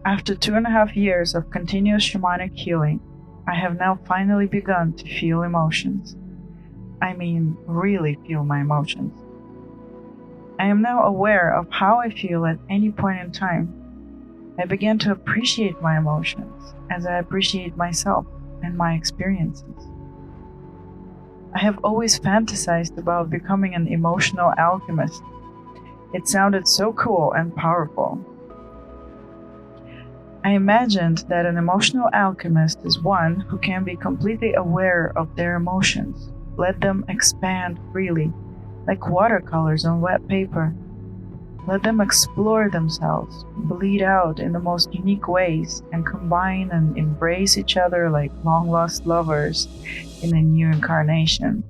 After 2.5 years of continuous shamanic healing, I have now finally begun to feel emotions. I mean, really feel my emotions. I am now aware of how I feel at any point in time. I began to appreciate my emotions as I appreciate myself and my experiences. I have always fantasized about becoming an emotional alchemist. It sounded so cool and powerful. I imagined that an emotional alchemist is one who can be completely aware of their emotions, let them expand freely, like watercolors on wet paper. Let them explore themselves, bleed out in the most unique ways, and combine and embrace each other like long-lost lovers in a new incarnation,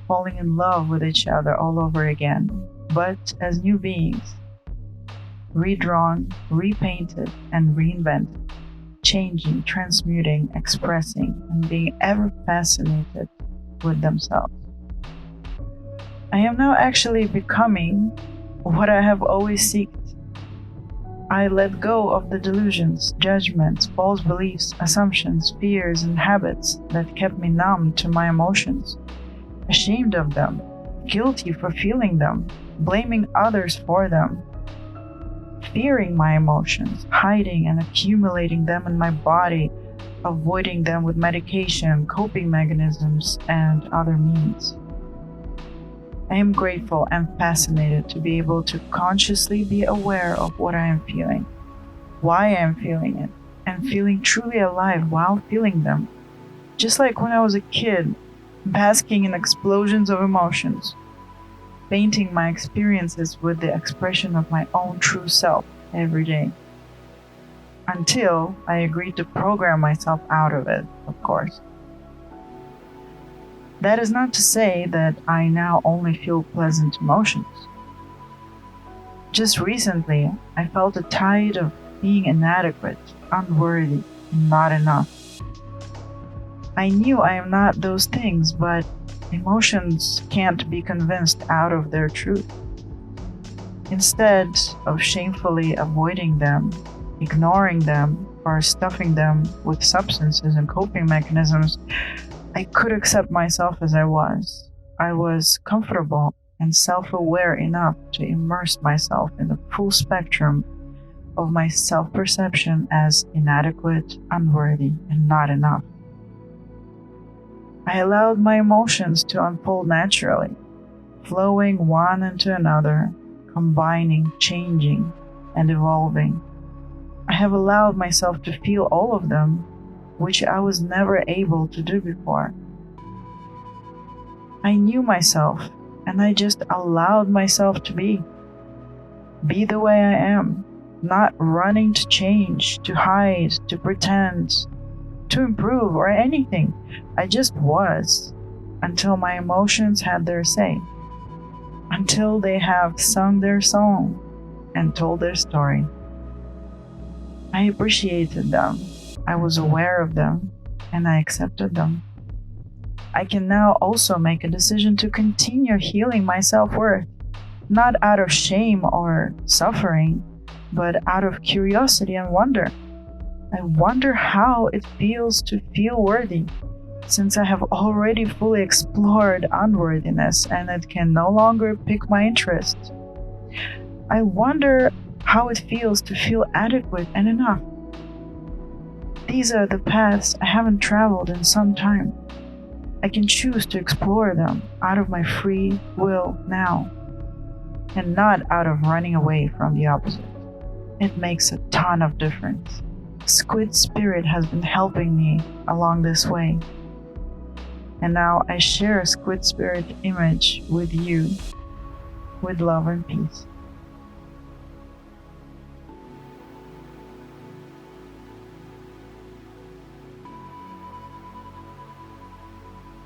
falling in love with each other all over again, but as new beings, redrawn, repainted, and reinvented, changing, transmuting, expressing, and being ever fascinated with themselves. I am now actually becoming what I have always sought. I let go of the delusions, judgments, false beliefs, assumptions, fears, and habits that kept me numb to my emotions, ashamed of them, guilty for feeling them, blaming others for them, fearing my emotions, hiding and accumulating them in my body, avoiding them with medication, coping mechanisms, and other means. I am grateful and fascinated to be able to consciously be aware of what I am feeling, why I am feeling it, and feeling truly alive while feeling them. Just like when I was a kid, basking in explosions of emotions, painting my experiences with the expression of my own true self every day. Until I agreed to program myself out of it, of course. That is not to say that I now only feel pleasant emotions. Just recently, I felt a tide of being inadequate, unworthy, and not enough. I knew I am not those things, but emotions can't be convinced out of their truth. Instead of shamefully avoiding them, ignoring them, or stuffing them with substances and coping mechanisms, I could accept myself as I was. I was comfortable and self-aware enough to immerse myself in the full spectrum of my self-perception as inadequate, unworthy, and not enough. I allowed my emotions to unfold naturally, flowing one into another, combining, changing, and evolving. I have allowed myself to feel all of them, which I was never able to do before. I knew myself, and I just allowed myself to be the way I am, not running to change, to hide, to pretend, to improve, or anything. I just was, until my emotions had their say, until they have sung their song and told their story. I appreciated them. I was aware of them, and I accepted them. I can now also make a decision to continue healing my self-worth, not out of shame or suffering, but out of curiosity and wonder. I wonder how it feels to feel worthy, since I have already fully explored unworthiness and it can no longer pique my interest. I wonder how it feels to feel adequate and enough. These are the paths I haven't traveled in some time. I can choose to explore them out of my free will now, and not out of running away from the opposite. It makes a ton of difference. Squid Spirit has been helping me along this way. And now I share a Squid Spirit image with you, with love and peace.